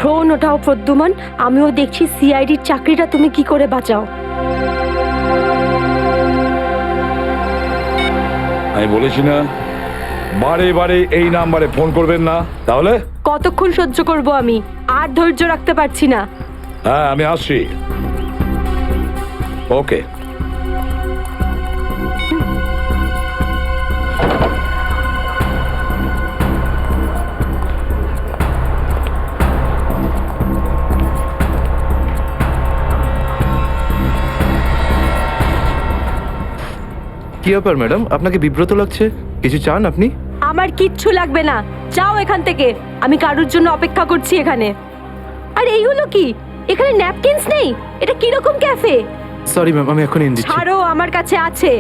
Phone ওঠাও Pradyuman, আমিও দেখছি সিআইডির চাকরিটা তুমি কি করে বাঁচাও। আমি বলেছি না বারে বারে এই নাম্বারে ফোন করবেন না। তাহলে কতক্ষণ সহ্য করব আমি? আর ধৈর্য রাখতে পারছি না। হ্যাঁ আমি আসছি। ওকে। কি ব্যাপার ম্যাডাম, আপনাকে বিব্রত লাগছে? কিছু চান আপনি? আমার কিচ্ছু লাগবে না, যাও এখান থেকে। আমি কারোর জন্য অপেক্ষা করছি এখানে। আর এইগুলো কি? এখানে ন্যাপকিনস নেই? এটা কিরকম ক্যাফে? সরি ম্যাম, আমি এখন এনে দিচ্ছি। ছাড়ো, আমার কাছে আছে।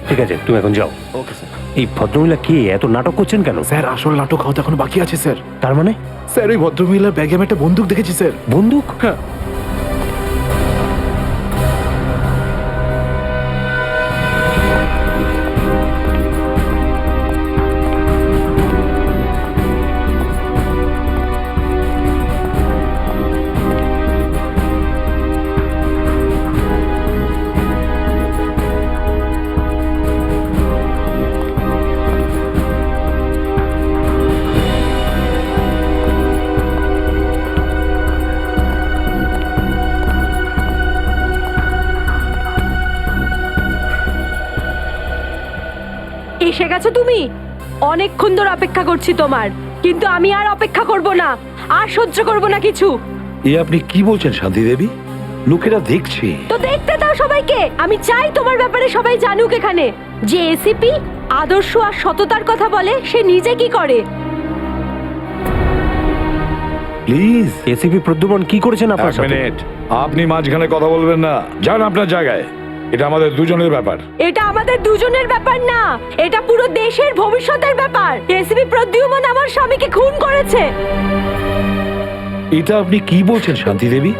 ঠিক আছে, তুমি এখন যাও। Okay sir. এই ভদ্রমহিলা কি এত নাটক করছেন কেন? স্যার আসল নাটক হওয়া তো এখন বাকি আছে স্যার। তার মানে স্যার ওই ভদ্রমহিলার ব্যাগে আমি একটা বন্দুক দেখেছি স্যার। বন্দুক? হ্যাঁ। এসে গেছো তুমি? অনেকক্ষণ ধরে অপেক্ষা করছি তোমার, কিন্তু আমি আর অপেক্ষা করব না, আর সহ্য করব না কিছু। এ আপনি কি বলছেন শান্তি দেবী? লোকেরা দেখছি। তো দেখতে দাও সবাইকে। আমি চাই তোমার ব্যাপারে সবাই জানুক এখানে, যে এসিপি আদর্শ আর সততার কথা বলে, সে নিজে কি করে। প্লিজ এসিপি প্রদ্যুমন কি করেছেন আপনার এক সাথে? মিনিট, আপনি মাঝখানে কথা বলবেন না। যান আপনার জায়গায়। এটা আমাদের দুজনের ব্যাপার। এটা আমাদের দুজনের ব্যাপার না, এটা পুরো দেশের ভবিষ্যতের ব্যাপার। এসিপি প্রদ্যুমন আমার স্বামীকে খুন করেছে। এটা আপনি কি বলছেন শান্তি দেবী?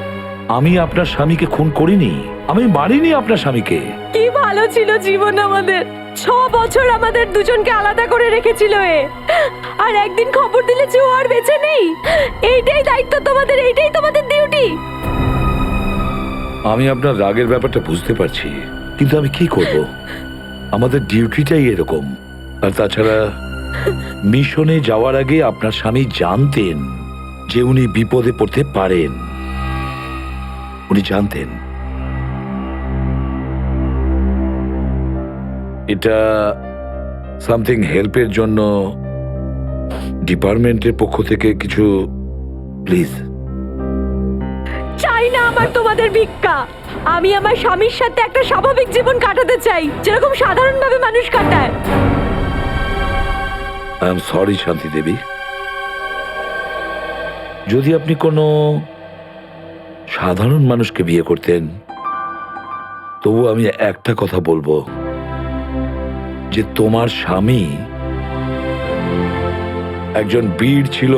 আমি আপনার স্বামীকে খুন করিনি, আমি মারিনি আপনার স্বামীকে। কি ভালো ছিল জীবন আমাদের। 6 বছর আমাদের দুজনকে আলাদা করে রেখেছিল এ, আর একদিন খবর দিলে যে ও আর বেঁচে নেই। এইটাই দায়িত্ব তোমাদের, এইটাই তোমাদের ডিউটি। আমি আপনার রাগের ব্যাপারটা বুঝতে পারছি, কিন্তু আমি কি করব? আমাদের ডিউটিটাই এরকম। আর তাছাড়া মিশনে যাওয়ার আগে আপনার স্বামী জানতেন যে উনি বিপদে পড়তে পারেন। উনি জানতেন। এটা সামথিং হেল্পের জন্য ডিপার্টমেন্টের পক্ষ থেকে কিছু প্লিজ। চাই না আমার তোমাদের ভিক্ষা। আমি আমার স্বামীর সাথে একটা স্বাভাবিক জীবন কাটাতে চাই, যেরকম সাধারণভাবে মানুষ কাটায়। আই এম সরি শান্তি দেবী। যদি আপনি কোনো সাধারণ মানুষকে বিয়ে করতেন, তবু আমি একটা কথা বলবো, যে তোমার স্বামী একজন বীর ছিল,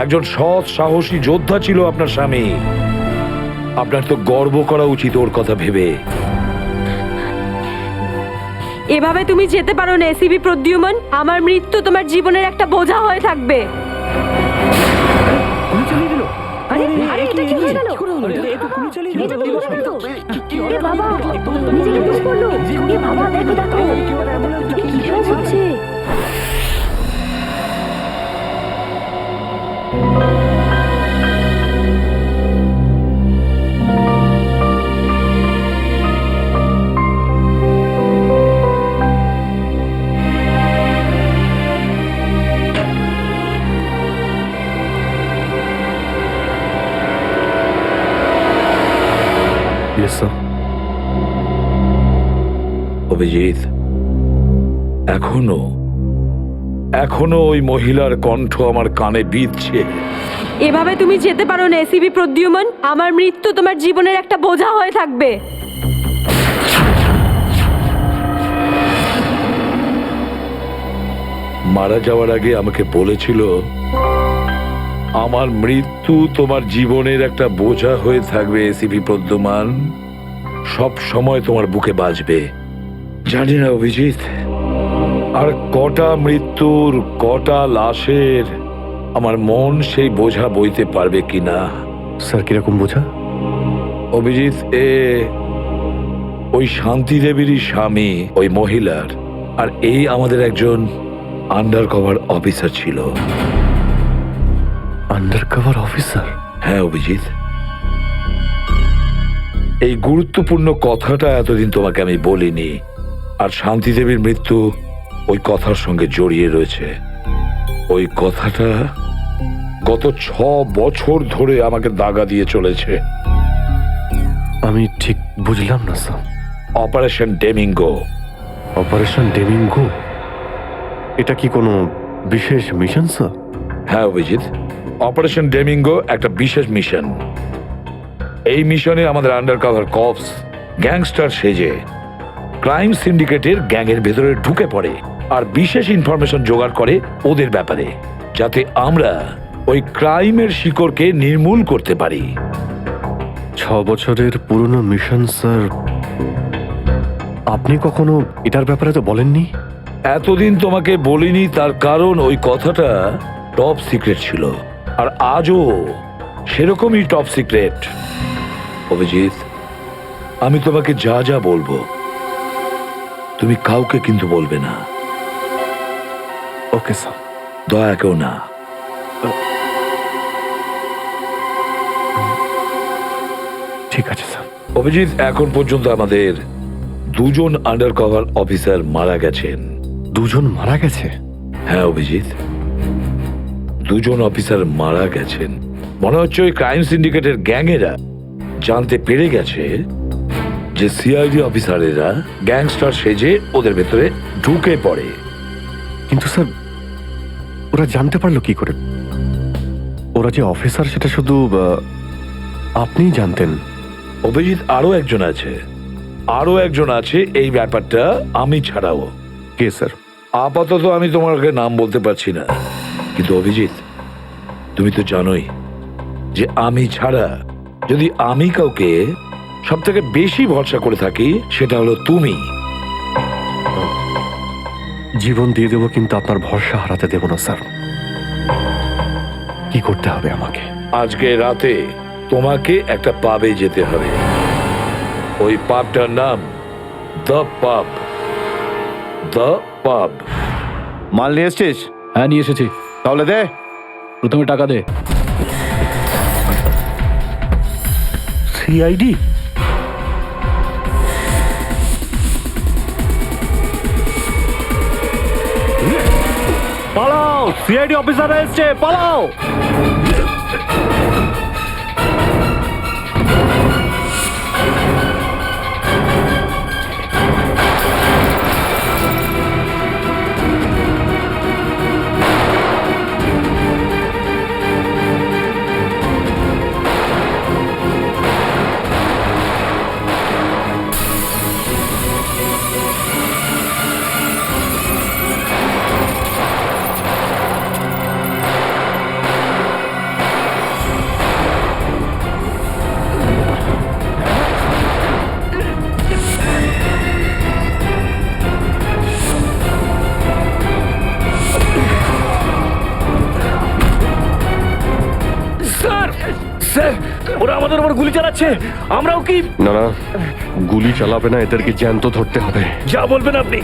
একজন সৎ সাহসী যোদ্ধা ছিল আপনার স্বামী। আপনার তো গর্ব করা উচিত ওর কথা ভেবে। এভাবে তুমি যেতে পারো না এসিপি প্রদ্যুমন। আমার মৃত্যু তোমার জীবনের একটা বোঝা হয়ে থাকবে। আরে আরে এটা কি হয়ে গেল? এ তো গুলি চালিয়ে দিল। এ বাবা, নিজেকে পুশ করলো। এ বাবা, দেখো দেখো কি সব হচ্ছে। অভিজিৎ, এখনো এখনো ওই মহিলার কণ্ঠ আমার কানে বিঁধছে। এভাবে তুমি যেতে পারো না এসিপি প্রদ্যুমন। আমার মৃত্যু তোমার জীবনের একটা বোঝা হয়ে থাকবে। মারা যাওয়ার আগে আমাকে বলেছিল, আমার মৃত্যু তোমার জীবনের একটা বোঝা হয়ে থাকবে এসিপি প্রদ্যুমান। সব সময় তোমার বুকে বাজবে। জানি না অভিজিৎ, আর কটা মৃত্যুর, কটা লাশের আমার মন সেই বোঝা বইতে পারবে কিনা। স্যার কিরকম বোঝা? অভিজিৎ, ওই শান্তি দেবীরই স্বামী ওই মহিলার, আর এই আমাদের একজন আন্ডার কভার অফিসার ছিল। Under cover officer? হ্যাঁ অভিজিৎ, এই গুরুত্বপূর্ণ কথাটা এতদিন তোমাকে আমি বলিনি, আর শান্তি দেবীর মৃত্যু ওই কথার সঙ্গে জড়িয়ে রয়েছে। ওই কথাটা গত 6 বছর ধরে আমাকে দাগা দিয়ে চলেছে। আমি ঠিক বুঝলাম না স্যার। অপারেশন ডেমিঙ্গো। অপারেশন ডেমিঙ্গো? এটা কি কোনো বিশেষ মিশন স্যার? হ্যাঁ অভিজিৎ, অপারেশন ডেমিঙ্গো একটা বিশেষ মিশন। এই মিশনে আমাদের আন্ডার কভার কপস গ্যাংস্টার সেজে ক্রাইম সিন্ডিকেটের গ্যাংয়ের ভেতরে ঢুকে পড়ে আর বিশেষ ইনফরমেশন জোগাড় করে ওদের ব্যাপারে, যাতে আমরা ওই ক্রাইমের শিকড়কে নির্মূল করতে পারি। 6 বছরের পুরনো মিশন স্যার। আপনি কখনো এটার ব্যাপারে তো বলেননি। এতদিন তোমাকে বলিনি, তার কারণ ওই কথাটা টপ সিক্রেট ছিল, আর আজও সেরকমই টপ সিক্রেট। অভিজিৎ, আমি তোমাকে যা যা বলবো তুমি কাউকে কিন্তু বলবে না। Okay sir. দয়া কেউ না। ঠিক আছে স্যার। অভিজিৎ, এখন পর্যন্ত আমাদের 2 জন আন্ডার কভার অফিসার মারা গেছেন। 2 জন মারা গেছে? হ্যাঁ অভিজিৎ, 2 জন অফিসার মারা গেছেন। মনে হচ্ছে ওই ক্রাইম সিন্ডিকেটের গ্যাংয়েরা জানতে পেরে গেছে যে সিআইডি অফিসারেরা গ্যাংস্টার সেজে ওদের ভেতরে ঢুকে পড়ে। কিন্তু স্যার ওরা জানতে পারলো কি করে? ওরা যে অফিসার সেটা শুধু আপনিই জানতেন। অভিজিৎ, আরো একজন আছে এই ব্যাপারটা আমি ছাড়াও। কে স্যার? আপাতত আমি তোমাকে নাম বলতে পারছি না, কিন্তু অভিজিৎ তুমি তো জানোই যে আমি ছাড়া যদি আমি কাউকে সব থেকে বেশি ভরসা করে থাকি সেটা হলো তুমি। জীবন দিয়ে দেবো, কিন্তু আপনার ভরসা হারাতে দেব না স্যার। কি করতে হবে আমাকে? আজকে রাতে তোমাকে একটা পাবে যেতে হবে। ওই পাবটার নাম দ্য পাব। দ্য পাব। মাল নিয়ে এসছিস? হ্যাঁ নিয়ে এসেছি। তাহলে দে। প্রথমে টাকা দে। সিআইডি? পালাও! সিআইডি অফিসার এসছে, পালাও! ওরা আমাদের উপর গুলি চালাচ্ছে, আমরাও কি? না না, গুলি চালাবে না, এদেরকে জ্যান্ত ধরতে হবে। যা বলবেন আপনি।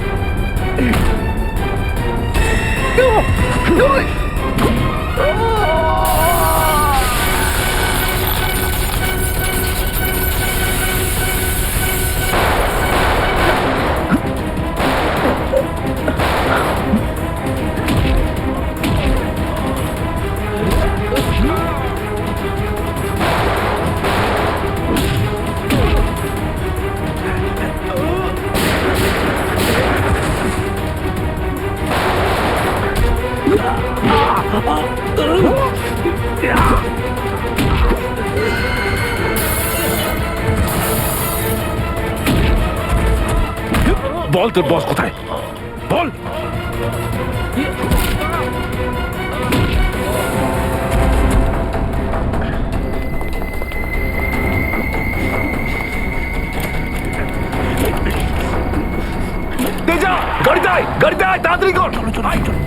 বল তোর বস কোথায়, বল। গাড়িতে আয়, তাড়াতাড়ি কর। আয়, চল।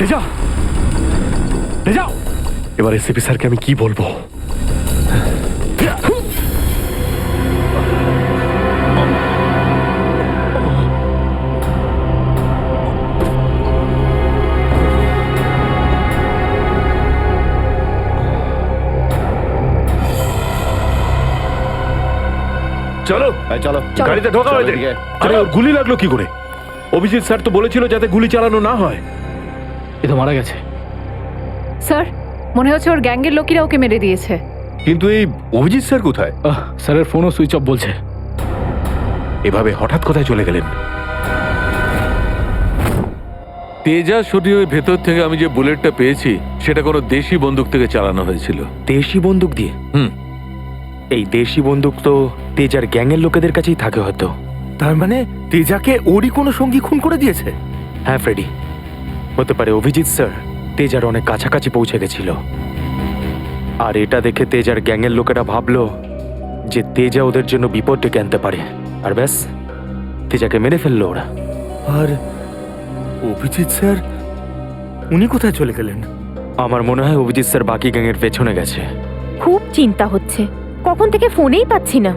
তেজা, তেজা, এবার এসিপি স্যারকে আমি কি বলবো? চলো চলো গাড়িতে ঢোকা হয়েছে। আরে ওর গুলি লাগলো কি করে? অভিজিৎ স্যার তো বলেছিল যাতে গুলি চালানো না হয়। এ তো মারা গেছে। স্যার মনে হচ্ছে ওর গ্যাংয়ের লোকেরা ওকে মেরে দিয়েছে। কিন্তু এই অভিজিৎ স্যার কোথায়? স্যারের ফোনও সুইচ অফ বলছে। এভাবে হঠাৎ কোথায় চলে গেলেন? তেজা শরীরের ভেতর থেকে আমি যে বুলেটটা পেয়েছি সেটা কোনো দেশি বন্দুক থেকে চালানো হয়েছিল। দেশি বন্দুক দিয়ে? এই দেশি বন্দুক তো তেজার গ্যাংয়ের লোকেদের কাছেই থাকে হয়তো। তার মানে তেজাকে ওরই কোনো সঙ্গী খুন করে দিয়েছে? হ্যাঁ ফ্রেডি, হতে পারে অভিজিৎ স্যার তেজার অনেক কাছাকাছি পৌঁছে গেছিল, আর এটা দেখে তেজার গ্যাংয়ের লোকেরা ভাবলো যে তেজা ওদের জন্য বিপদ ডেকে আনতে পারে, আর ব্যাস তেজাকে মেরে ফেললো ওরা। আর অভিজিৎ স্যার উনি কোথায় চলে গেলেন? আমার মনে হয় অভিজিৎ স্যার বাকি গ্যাংয়ের পেছনে গেছে। খুব চিন্তা হচ্ছে, কখন থেকে ফোনেই পাচ্ছি না।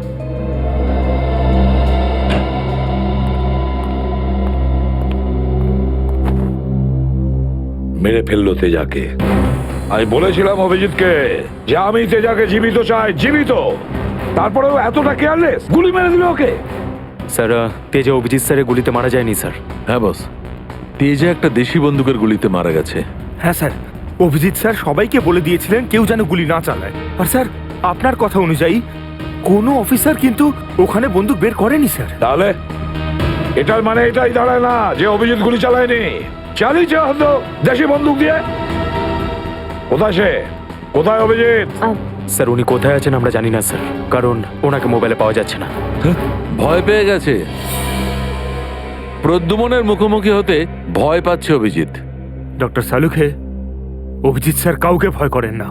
মেরে ফেললো তেজাকে। আমি বলেছিলাম অভিজিৎকে যে আমি তেজাকে জীবিত চাই, জীবিত। তারপরেও এতটা কেয়ারলেস, গুলি মেরে দিল ওকে। স্যার তেজা অভিজিৎ স্যারের গুলিতে মারা যায়নি স্যার। হ্যাঁ বস, তেজা একটা দেশি বন্দুকের গুলিতে মারা গেছে। হ্যাঁ স্যার, অভিজিৎ স্যার সবাইকে বলে দিয়েছিলেন কেউ যেন গুলি না চালায়। আর স্যার আপনার কথা অনুযায়ী কোনো অফিসার কিন্তু ওখানে বন্দুক বের করেনি স্যার। তাহলে এটার মানে এটাই দাঁড়ায় না যে অভিজিৎ গুলি চালায়নি, চালিয়েছে হয়তো দেশি বন্দুক দিয়ে। কোথায় সে? কোথায় অভিজিৎ? স্যার উনি কোথায় আছেন আমরা জানি না স্যার, কারণ ওনাকে মোবাইলে পাওয়া যাচ্ছে না। ভয় পেয়ে গেছে। প্রদ্যুমনের মুখোমুখি হতে ভয় পাচ্ছে অভিজিৎ। ডক্টর সালুখে, অভিজিৎ স্যার কাউকে ভয় করেন না।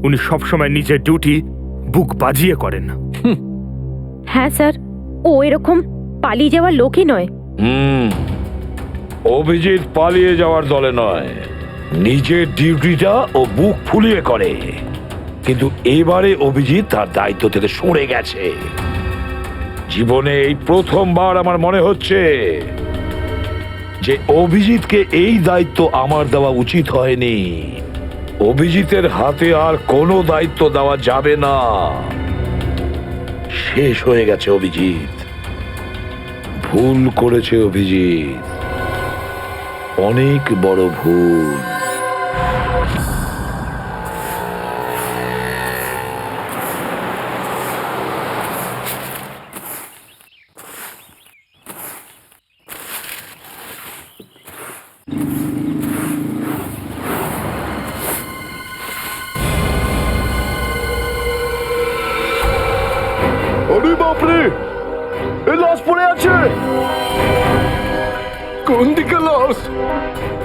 উনি সবসময় নিজের ডিউটি বুক বাজিয়ে করেন। হ্যাঁ স্যার, ও এরকম পালিয়ে যাওয়ার লোকই নয়। অভিজিৎ পালিয়ে যাওয়ার দলে নয়, নিজের ডিউটিটা ও বুক ফুলিয়ে করে। কিন্তু এবারে অভিজিৎ তার দায়িত্ব থেকে সরে গেছে। জীবনে এই প্রথমবার আমার মনে হচ্ছে যে অভিজিৎকে এই দায়িত্ব আমার দেওয়া উচিত হয়নি। অভিজিতের হাতে আর কোনো দায়িত্ব দেওয়া যাবে না। শেষ হয়ে গেছে অভিজিৎ। ভুল করেছে অভিজিৎ, অনেক বড় ভুল। আরে বাপরে, এ লাশ পড়ে আছে। কোন দিকে লাশ?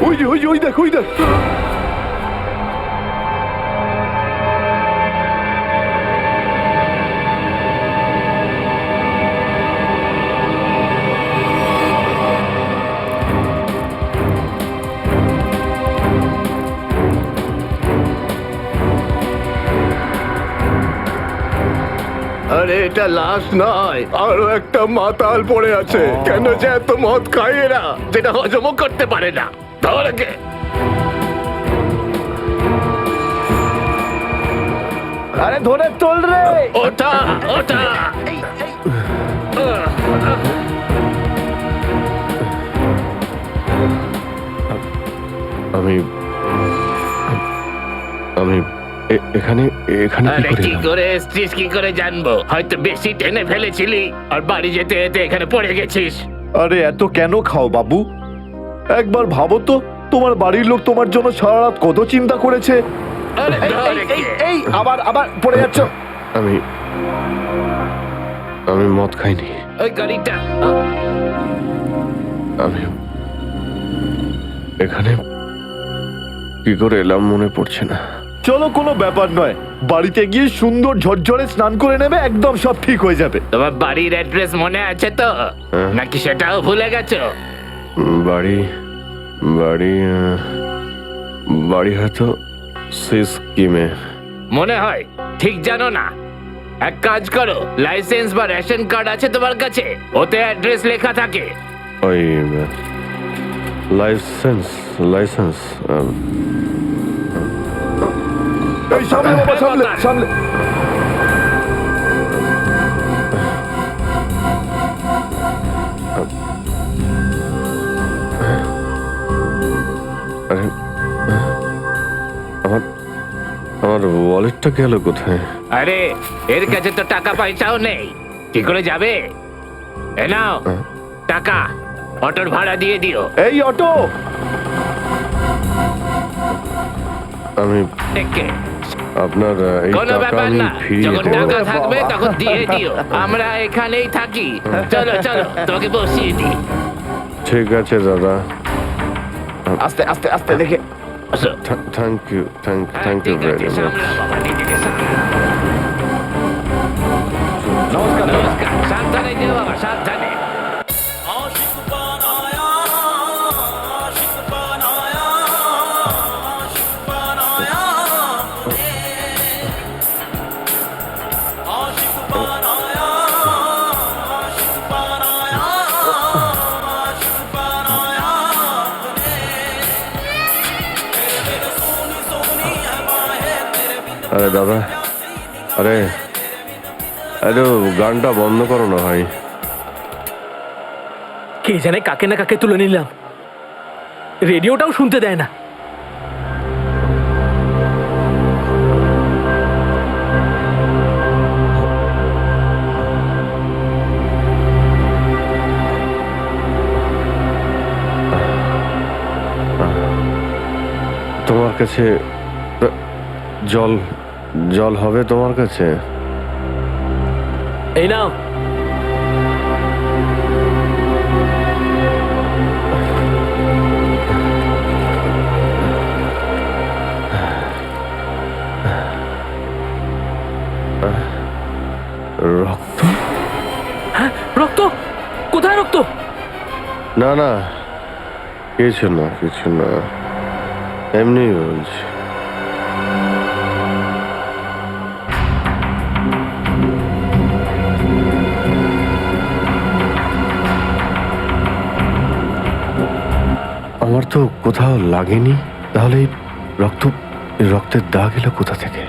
ওই যে ওই দেখ, ওই দেখ। আরে এটা লাশ নয়, আরো একটা মাতাল পড়ে আছে। কেন যে এত মদ খায় এরা, যেটা হজমও করতে পারে না। ধরকে আরে ধরে তোল রে। ওটা ওটা আমি আমি এখানে এখানে কি আরে করে কি এলাম? করে এসছিস কি করে জানবো? হয়তো বেশি টেনে ফেলেছিলি আর বাড়ি যেতে যেতে এখানে পড়ে গেছিস। আরে এত কেন খাও বাবু? একবার ভাবো তো, তোমার বাড়ির লোক তোমার জন্য সারা রাত কত চিন্তা করেছে। আরে ধরে কে? এই আবার আবার পড়ে যাচ্ছ। আমি আমি মদ খাইনি। ওই গাড়িটা আমি এখানে কি করে এলাম মনে পড়ছে না। চলো, কোনো ব্যাপার নয়, বাড়িতে গিয়ে সুন্দর ঝরঝরে স্নান করে নেবে, একদম সব ঠিক হয়ে যাবে। তোমার বাড়ির অ্যাড্রেস মনে আছে তো হ্যাঁ। নাকি সেটাও ভুলে গেছো? বাড়ি বাড়ি বাড়ি হয়তো সিস্কিমে। মনে হয় ঠিক জানো না। এক কাজ করো, লাইসেন্স বা রেশন কার্ড আছে তোমার কাছে? ওতে অ্যাড্রেস লেখা থাকে। ওই লাইসেন্স লাইসেন্স এই সামনে বাবা, সামনে সামনে। আরে আমার আমার ওয়ালেটটা গেল কোথায়? আরে এর কাছে তো টাকা পয়সাও নেই, কি করে যাবে? এ নাও টাকা, অটোর ভাড়া দিয়ে দিও। এই অটো, আমি দেখে আপনার এই কোনো টাকা ব্যাপার আমি না, ফিরিয়ে যখন দেবো। টাকা থাকবে তখন দিয়ে দিও। আমরা এখানেই থাকি। চলো চলো, তোকে বসিয়ে দিই। ঠিক আছে দাদা, আস্তে আস্তে আস্তে দেখে। আসো। থ্যাংক ইউ থ্যাংক হ্যাঁ, ইউ ঠিক ভেরি আছে, মাচ। সামলাও বাবা, নিজেকে সামলাও। নমস্কার। নমস্কার, সাবধানে যেও বাবা, সাবধানে। আরে দাদা, আরে আরে গানটা বন্ধ করো না ভাই। কে জানে কাকে না কাকে তুলে নিলাম, রেডিওটাও শুনতে দেয় না। তোমার কাছে জল জল হবে তোমার কাছে? এই নাও। রক্ত? হ্যাঁ, রক্ত? কোথায় রক্ত? না না, কিছু না কিছু না, এমনি বলছি। আমার তো কোথাও লাগেনি, তাহলে এই রক্তের দাগ এলো কোথা থেকে?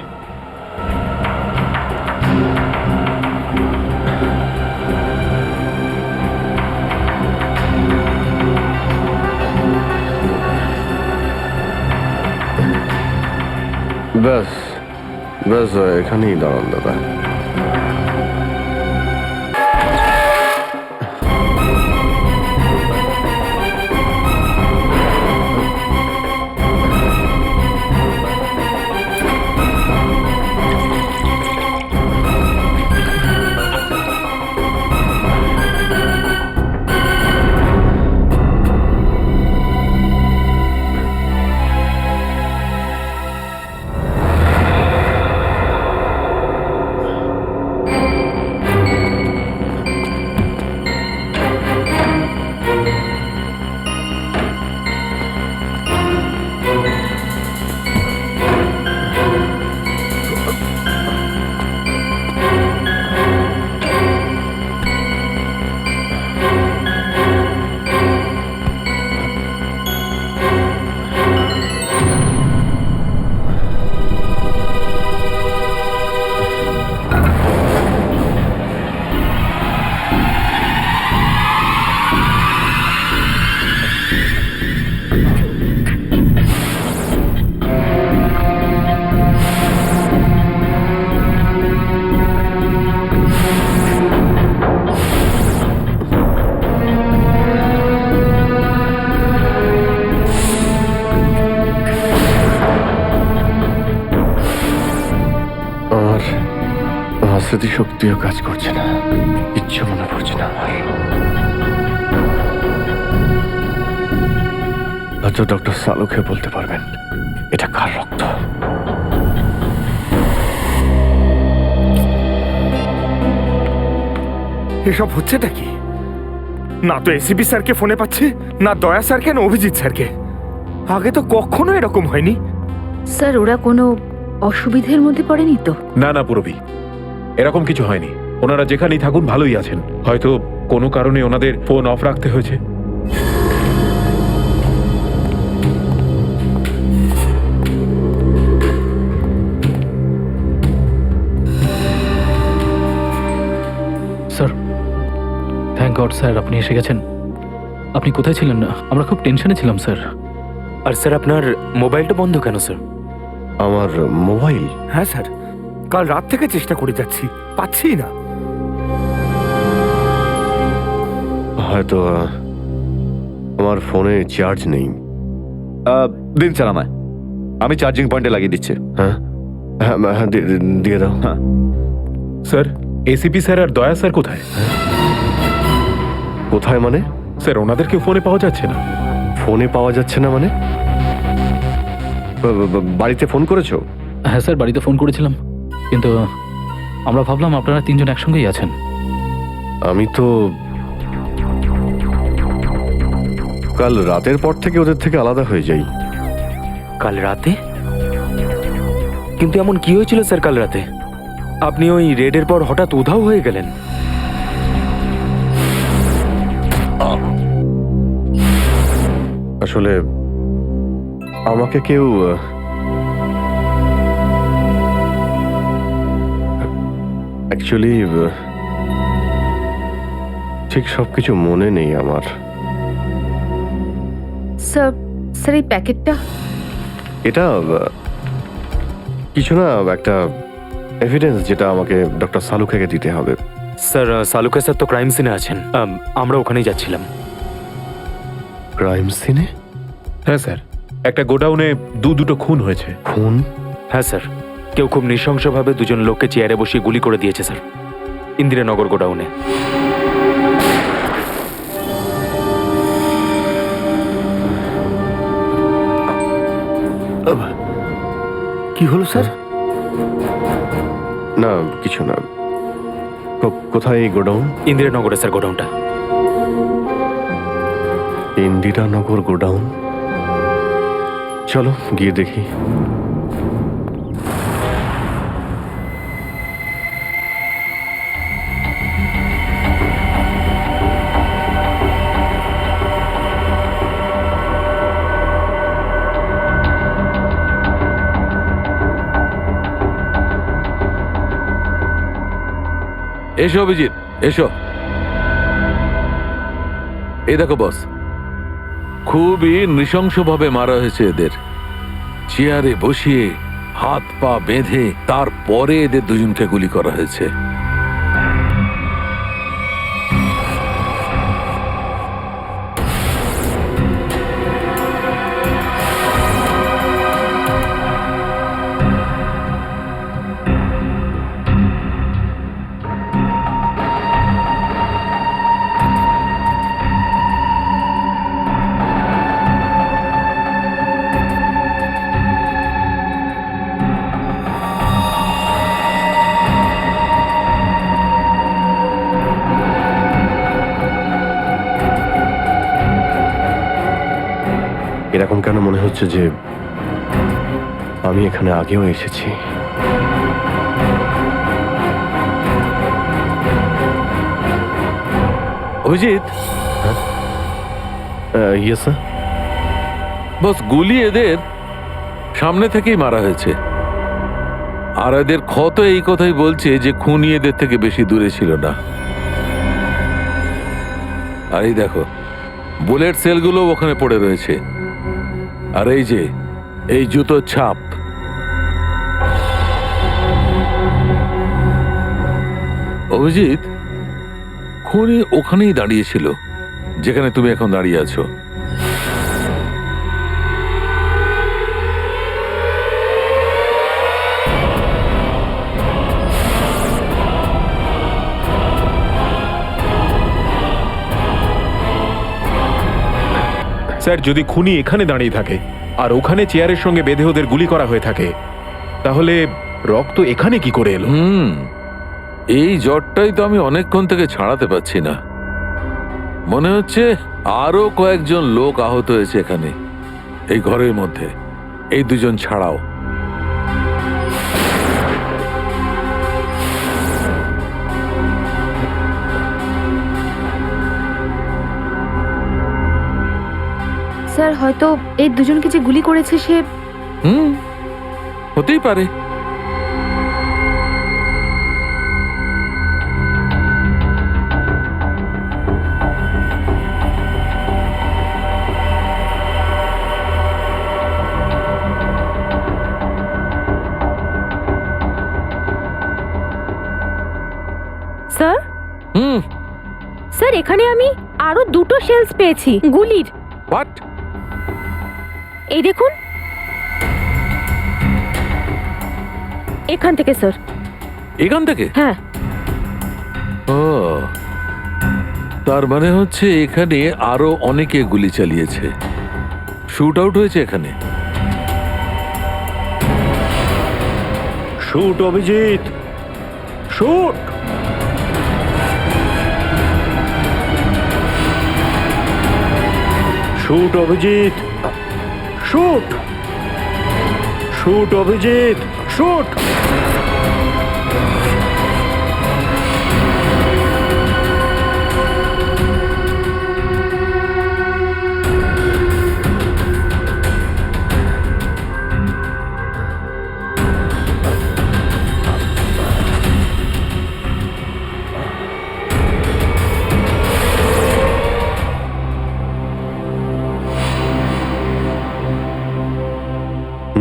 ব্যাস ব্যাস, এখানেই দাঁড়ান দাদা। আমার আমার স্মৃতিশক্তিও কাজ করছে না, কিচ্ছু মনে পড়ছে না আমার। হয়তো ডক্টর সালুকে বলতে পারবেন এটা কার রক্ত। এসব হচ্ছেটা কি? না তো এসিপি স্যারকে ফোনে পাচ্ছি, না দয়া স্যারকে, না অভিজিৎ স্যারকে। আগে তো কখনো এরকম হয়নি। স্যার ওরা কোনো অসুবিধের মধ্যে পড়েনি তো? না না পুরবি, এরকম কিছু হয়নি। ওনারা যেখানেই থাকুন ভালোই আছেন। হয়তো কোনো কারণে ওনাদের ফোন অফ রাখতে হয়েছে। স্যার, থ্যাংক গড স্যার আপনি এসে গেছেন। আপনি কোথায় ছিলেন? আমরা খুব টেনশনে ছিলাম স্যার। আর স্যার আপনার মোবাইলটা বন্ধ কেন স্যার? আমার মোবাইল? হ্যাঁ স্যার, কাল রাত থেকে চেষ্টা করে যাচ্ছি, পাচ্ছি না। হয়তো আমার ফোনে চার্জ নেই। দিন স্যার আমায়, আমি চার্জিং পয়েন্টে লাগিয়ে দিচ্ছি। হ্যাঁ হ্যাঁ হ্যাঁ, দিয়ে দাও। হ্যাঁ স্যার, এসিপি স্যার আর দয়া স্যার কোথায়? কোথায় মানে? স্যার ওনাদেরকে ফোনে পাওয়া যাচ্ছে না। ফোনে পাওয়া যাচ্ছে না মানে? বাড়িতে ফোন করেছো? হ্যাঁ স্যার, বাড়িতে ফোন করেছিলাম, কিন্তু আমরা ভাবলাম আপনারা তিনজন একসঙ্গেই আছেন। আমি তো কাল রাতের পর থেকে ওদের থেকে আলাদা হয়ে যাই। কাল রাতে? কিন্তু এমন কি হয়েছিল স্যার কাল রাতে? আপনি ওই রেডের পর হঠাৎ উধাও হয়ে গেলেন। আসলে আমাকে কেউ অ্যাকচুয়ালি ঠিক সবকিছু মনে নেই আমার। স্যার স্যার এই প্যাকেটটা? এটা কিছু না, একটা এভিডেন্স যেটা আমাকে ডক্টর সালুকেকে দিতে হবে। স্যার সালুকা স্যার তো ক্রাইম সিনে আছেন, আমরা ওখানেই যাচ্ছিলাম। ক্রাইম সিনে? হ্যাঁ স্যার, একটা গোডাউনে দুটো খুন হয়েছে। খুন? হ্যাঁ স্যার, কেউ খুব নৃশংসভাবে দুজন লোককে চেয়ারে বসিয়ে গুলি করে দিয়েছে স্যার, ইন্দিরানগর গোডাউনে। কি হলো স্যার? না কিছু না। কোথায় এই গোডাউন? ইন্দিরানগরে স্যার গোডাউনটা। ইন্দিরানগর গোডাউন? চলো গিয়ে দেখি। এসো অভিজিৎ, এসো। এই দেখো বস, খুবই নৃশংসভাবে মারা হয়েছে এদের। চেয়ারে বসিয়ে হাত পা বেঁধে তারপরে এদের দুজনকে গুলি করা হয়েছে। এরকম কেন মনে হচ্ছে যে আমি এখানে আগেও এসেছি? Abhijit, yes sir. বস গুলি এদের সামনে থেকেই মারা হয়েছে, আর এদের ক্ষত এই কথাই বলছে যে খুনি এদের থেকে বেশি দূরে ছিল না। আর এই দেখো, বুলেট সেলগুলো ওখানে পড়ে রয়েছে, আর এই যে এই জুতোর ছাপ। অভিজিৎ, খুনি ওখানেই দাঁড়িয়েছিল যেখানে তুমি এখন দাঁড়িয়ে আছো। স্যার যদি খুনি এখানে দাঁড়িয়ে থাকে আর ওখানে চেয়ারের সঙ্গে বেঁধে ওদের গুলি করা হয়ে থাকে, তাহলে রক্ত এখানে কি করে এলো? এই জ্বরটাই তো আমি অনেকক্ষণ থেকে ছাড়াতে পারছি না। মনে হচ্ছে আরো কয়েকজন লোক আহত হয়েছে এখানে, এই ঘরের মধ্যে, এই দুজন ছাড়াও। স্যার হয়তো এই দুজনকে যে গুলি করেছে সে হতেই পারে। স্যার স্যার, এখানে আমি আরো দুটো শেলস পেয়েছি গুলির। হোয়াট? এই দেখুন, এখান থেকে স্যার। এখান থেকে? হ্যাঁ। ও, তার মানে হচ্ছে এখানে আরো অনেকে গুলি চালিয়েছে, শুট আউট হয়েছে এখানে। Shoot Abhijit, shoot. Shoot Abhijit, shoot. Shoot Abhijit, shoot.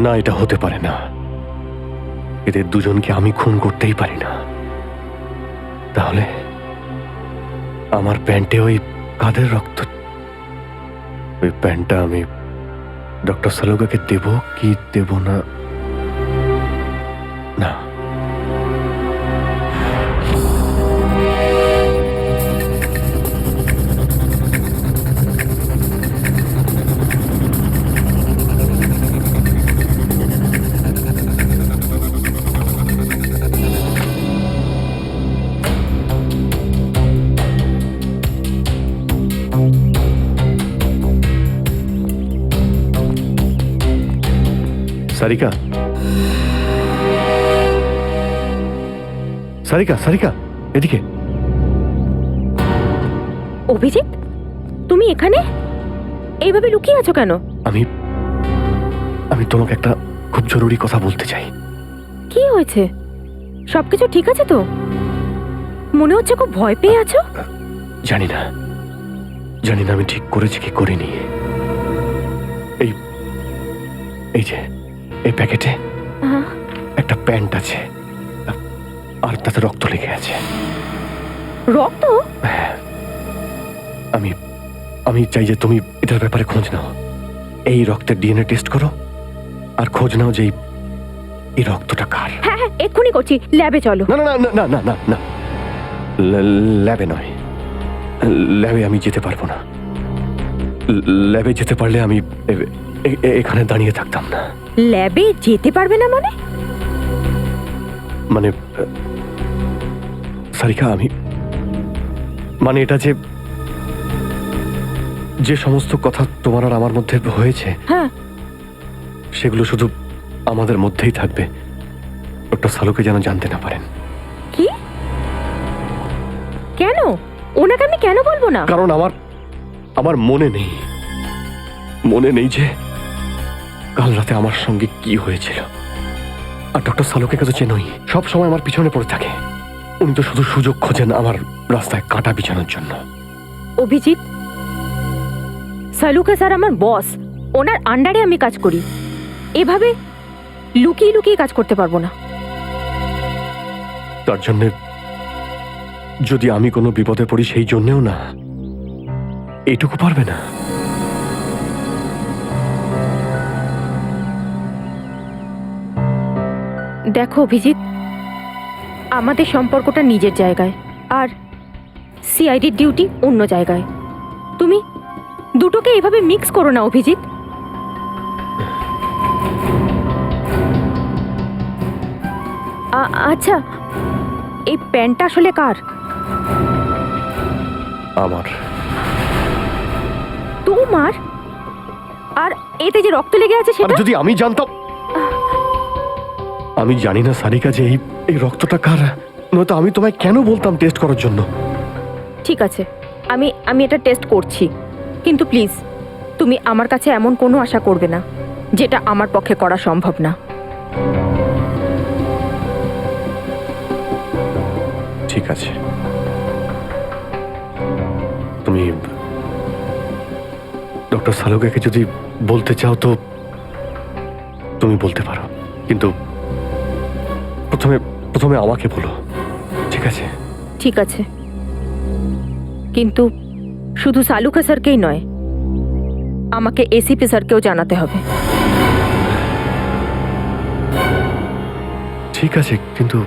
না, এটা হতে পারে না। এদের দুজনকে আমি খুন করতেই পারি না। তাহলে আমার প্যান্টে ওই কাদের রক্ত? ওই প্যান্টটা আমি ডক্টর সালুকাকে দেব কি দেব না? না, সারিকা, সারিকা, সারিকা, এদিকে। অভিজিৎ, তুমি এখানে এইভাবে লুকিয়ে আছো কেন? আমি আমি তোমাকে একটা খুব জরুরি কথা বলতে চাই। কি হয়েছে? সবকিছু ঠিক আছে তো? মনে হচ্ছে খুব ভয় পেয়ে আছো। জানি না, জানি না আমি ঠিক করেছি কি করিনি। এই এই যে এই প্যাকেটে একটা প্যান্ট আছে আর তাতে রক্ত লেগে আছে। রক্ত? আমি আমি চাই যে তুমি এটার ব্যাপারে খোঁজ নাও। এই রক্তের ডিএনএ টেস্ট করো আর খোঁজ নাও যে এই রক্তটা কার। হ্যাঁ হ্যাঁ, এক্ষুনি করছি। ল্যাবে চলো। না না না না না না না, ল্যাবে নয়। ল্যাবে আমি যেতে পারবো না। ল্যাবে যেতে পারলে আমি এখানে দাঁড়িয়ে থাকতাম না। ল্যাবে যেতে পারবে না মানে? মানে সারিকা, আমি মানে এটা যে যে সমস্ত কথা তোমার আর আমার মধ্যে হয়েছে, হ্যাঁ, সেগুলো শুধু আমাদের মধ্যেই থাকবে। ডক্টর সালুকে যেন জানতে না পারেন। কি? কেন? ওনাকে আমি কেন বলবো না? কারণ আমার মনে নেই যে কাল রাতে আমার সঙ্গে কি হয়েছিল। আর ডক্টর সালুকে তো চেনই, সব সময় আমার পিছনে পড়ে থাকে। উনি তো শুধু সুযোগ খোঁজেন আমার রাস্তায় কাঁটা বিছানোর জন্য। অভিজিৎ, সালুকা স্যার আমার বস, ওনার আন্ডারে আমি কাজ করি। এভাবে লুকিয়ে লুকিয়ে কাজ করতে পারবো না। তার জন্য যদি আমি কোনো বিপদে পড়ি, সেই জন্যেও না, এইটুকু পারবে না। দেখো অভিজিৎ, আমাদের সম্পর্কটা নিজের জায়গায় আর সিআইডির ডিউটি অন্য জায়গায়। তুমি দুটোকে এইভাবে মিক্স করো না অভিজিৎ। আচ্ছা, এই প্যান্টটা আসলে কার? আমার। তোমার? আর এতে যে রক্ত লেগে আছে আর সেটা? যদি আমি জানতাম। আমি জানি না সারিকা যে এই রক্তটা কার, নয়তো আমি তোমায় কেন বলতাম টেস্ট করার জন্য। ঠিক আছে, আমি এটা টেস্ট করছি, কিন্তু প্লিজ তুমি আমার কাছে এমন কোনো আশা করবে না যেটা আমার পক্ষে করা সম্ভব না। ঠিক আছে, তুমি ডক্টর সালুকাকে যদি বলতে চাও তো তুমি বলতে পারো, কিন্তু প্রথমে আমাকে বলো, ঠিক আছে? ঠিক আছে, কিন্তু শুধু সালুকা স্যারকেই নয়, আমাকে এসিপি স্যারকেও জানাতে হবে। ঠিক আছে, কিন্তু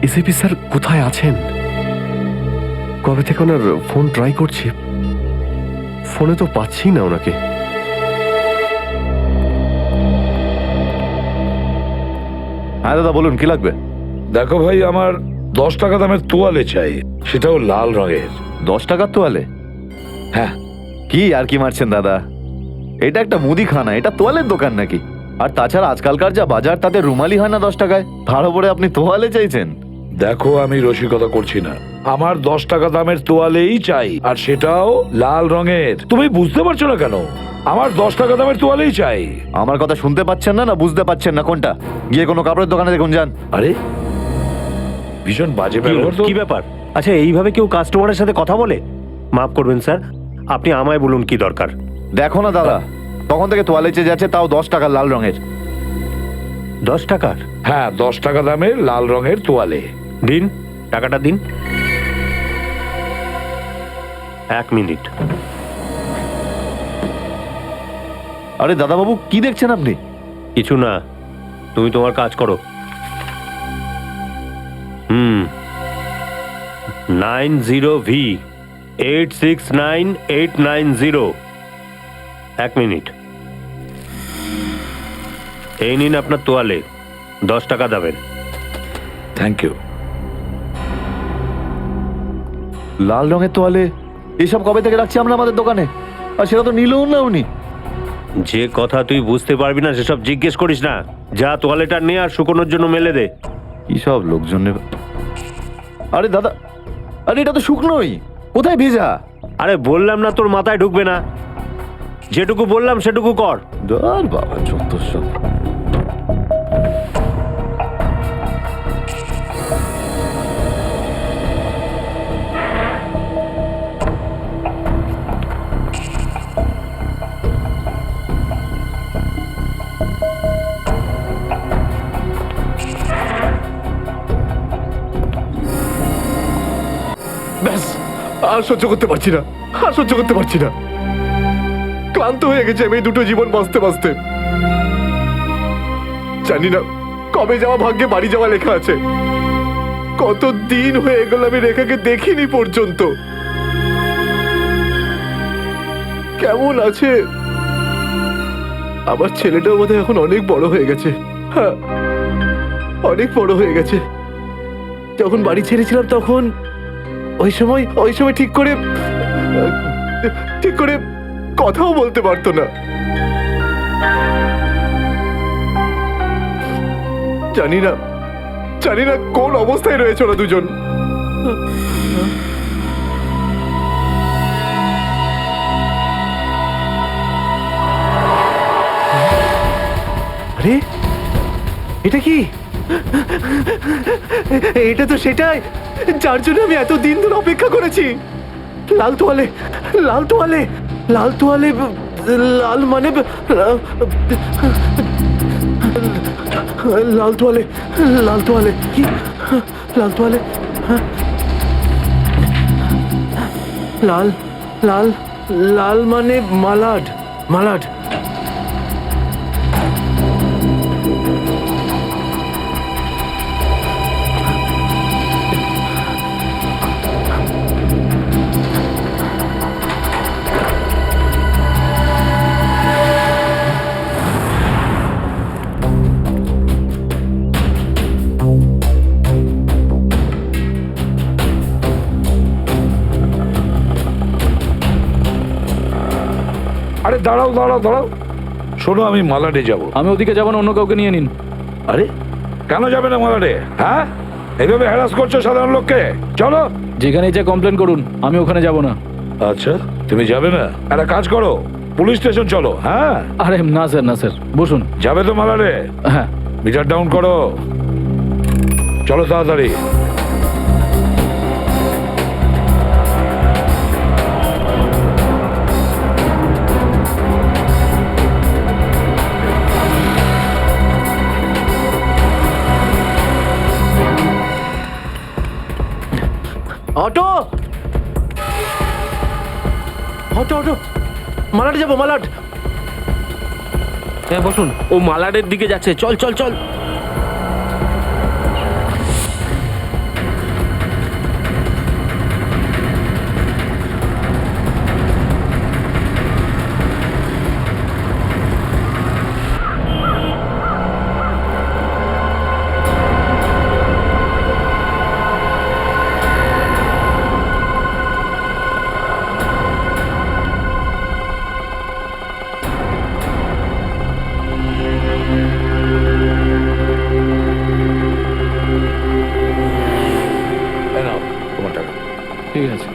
এসিপি স্যার কোথায় আছেন? কবে থেকে ওনার ফোন ট্রাই করছি, ফোনে তো পাচ্ছি না ওনাকে। হ্যাঁ দাদা বলুন, কি লাগবে? দেখো ভাই, আমার 10 টাকা দামের তোয়ালে চাই, সেটাও লাল রঙের। 10 টাকার তোয়ালে? হ্যাঁ। কি আর কি মারছেন দাদা, এটা একটা মুদিখানা, এটা তোয়ালের দোকান নাকি? আর তাছাড়া আজকালকার যা বাজার তাতে রুমালি হয় না 10 টাকায়, তার উপরে আপনি তোয়ালে চাইছেন? দেখো, আমি রসিকতা করছি না, আমার 10 টাকা দামের তোয়ালেই চাই, আর সেটাও লাল রঙের। তুমি বুঝতে পারছো না কেন? আমার 10 টাকা দামের তোয়ালেই চাই। আমার কথা শুনতে পাচ্ছেন না, না বুঝতে পাচ্ছেন না? কোনটা? গিয়ে কোনো কাপড়ের দোকানে দেখুন, যান। আরে ভীষণ বাজে ব্যবহার তো। কি ব্যাপার? আচ্ছা, এইভাবে কেউ কাস্টমারের সাথে কথা বলে? মাফ করবেন স্যার, আপনি আমায় বলুন কি দরকার। দেখো না দাদা, তখন থেকে তোয়ালে চেয়ে যাচ্ছে, তাও 10 টাকার লাল রঙের। 10 টাকার? হ্যাঁ, 10 টাকা দামের লাল রঙের তোয়ালে। দিন, টাকাটা দিন। 1 মিনিট। আরে দাদাবাবু, কি দেখছেন আপনি? কিছু না, তুমি তোমার কাজ করো। 90V 869890। 1 মিনিট। এই নিন আপনার তোয়ালে, 10 টাকা দেবেন। Thank you. লাল রঙের তোয়ালে এসব কবে থেকে রাখছি আমরা আমাদের দোকানে, আর সেটা তো নিলেও না উনি। যে কথা তুই বুঝতে পারবি না সেসব জিজ্ঞেস করিস না। যা তোয়ালেটা নে আর শুকোনোর জন্য মেলে দে। কি সব লোকজন নেবে। আরে দাদা, আরে এটা তো শুকনোই, কোথায় ভেজা? আরে বললাম না তোর মাথায় ঢুকবে না, যেটুকু বললাম সেটুকু কর। ধর বাবা, যত সব। ব্যাস, আর সহ্য করতে পারছি না, আর সহ্য করতে পারছি না। ক্লান্ত হয়ে গেছে আমি এই দুটো জীবন বাঁচতে বাঁচতে। জানি না কবে যাওয়া ভাগ্যে বাড়ি যাওয়া লেখা আছে। কত দিন হয়ে গেল আমি রেখাকে দেখিনি পর্যন্ত। কেমন আছে? আমার ছেলেটাও বোধহয় এখন অনেক বড় হয়ে গেছে। হ্যাঁ, অনেক বড় হয়ে গেছে। যখন বাড়ি ছেড়েছিলাম তখন ওই সময় ঠিক করে কথাও বলতে পারতো না। জানি না কোন অবস্থায় রয়েছে ওরা দুজন। আরে এটা কি? এটা তো সেটাই যার জন্য আমি এত দিন ধরে অপেক্ষা করেছি। লাল তোয়ালে, লাল তোয়ালে, লাল তোয়ালে, লাল মানে লাল তোয়ালে, লাল তোয়ালে, কি লাল তোয়ালে? লাল লাল লাল মানে মালাড, মালাড। দাঁড়াও দাঁড়াও দাঁড়াও, শোনো আমি মালাডে যাব। আমি ওদিকে যাবো না, অন্য কাউকে নিয়ে নিন। আরে কেন যাবে না মালাডে? হ্যাঁ, এইভাবে হ্যারাস করছো সাধারণ লোককে। চলো। যেখানে যা কমপ্লেন করুন, আমি ওখানে যাব না। আচ্ছা তুমি যাবে না? একটা কাজ করো, পুলিশ স্টেশন চলো। হ্যাঁ আরে না স্যার, না স্যার, বসুন। যাবে তো মালাডে? হ্যাঁ। মিটার ডাউন করো, চলো তাড়াতাড়ি। অটো অটো অটো, মালাট যাবো, মালাট। হ্যাঁ বসুন, ও মালাডের দিকে যাচ্ছে, চল চল চল। এই নাও তোমার টাকা। ঠিক আছে।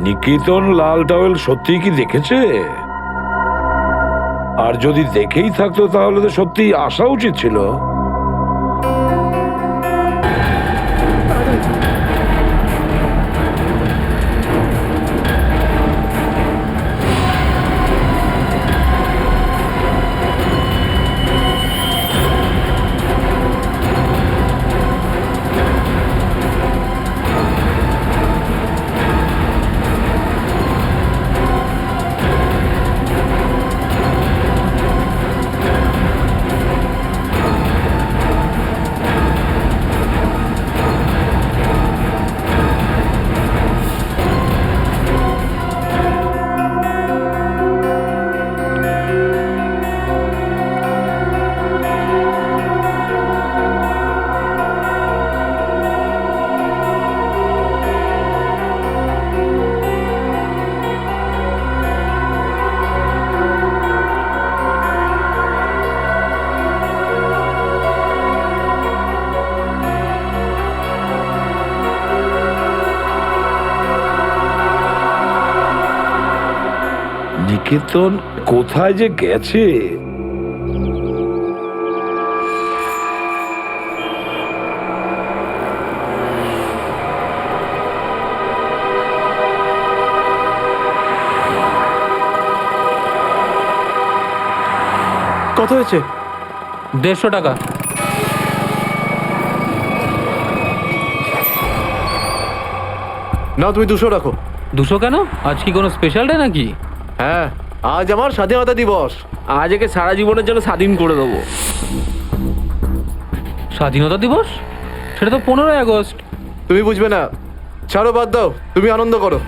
নিকেতন লাল টাওয়েল সত্যি কি দেখেছে? আর যদি দেখেই থাকতো তাহলে তো সত্যি আসা উচিত ছিল। নিকেতন কোথায় যে গেছে? কত হয়েছে? 150 টাকা। না তুমি 200 রাখো। 200 কেন? আজ কি কোনো স্পেশাল ডে নাকি? হ্যাঁ, আজ আমার স্বাধীনতা দিবস। আজ একে সারা জীবনের জন্য স্বাধীন করে দেবো। স্বাধীনতা দিবস? সেটা তো 15ই আগস্ট। তুমি বুঝবে না, ছাড়ো, বাদ দাও, তুমি আনন্দ করো।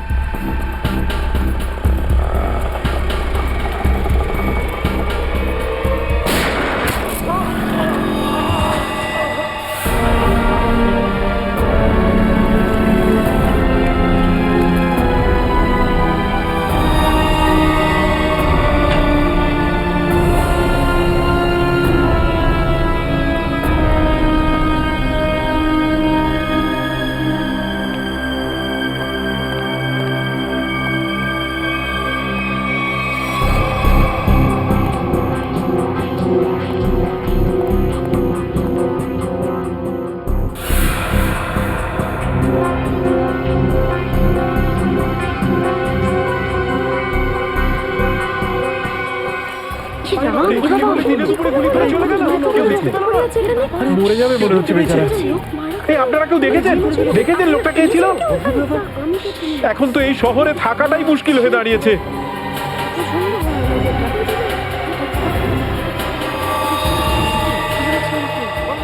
মরে যাবে মনে হচ্ছে বেচারা। এই আপনারা কেউ দেখেছেন লোকটা কে ছিল? এখন তো এই শহরে থাকাটাই মুশকিল হয়ে দাঁড়িয়েছে।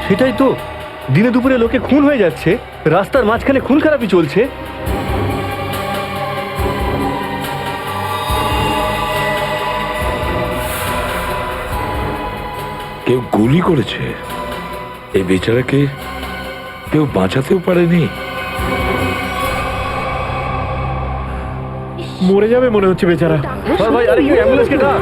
সেটাই তো, দিনে দুপুরে লোকে খুন হয়ে যাচ্ছে, রাস্তার মাঝখানে খুন খারাপি চলছে। কেউ গুলি করেছে, এই বেচারাকে কেউ বাঁচাতেও পারেনি। মরে যাবে মনে হচ্ছে বেচারা। ভাই আরে কেউ অ্যাম্বুলেন্সকে ডাক।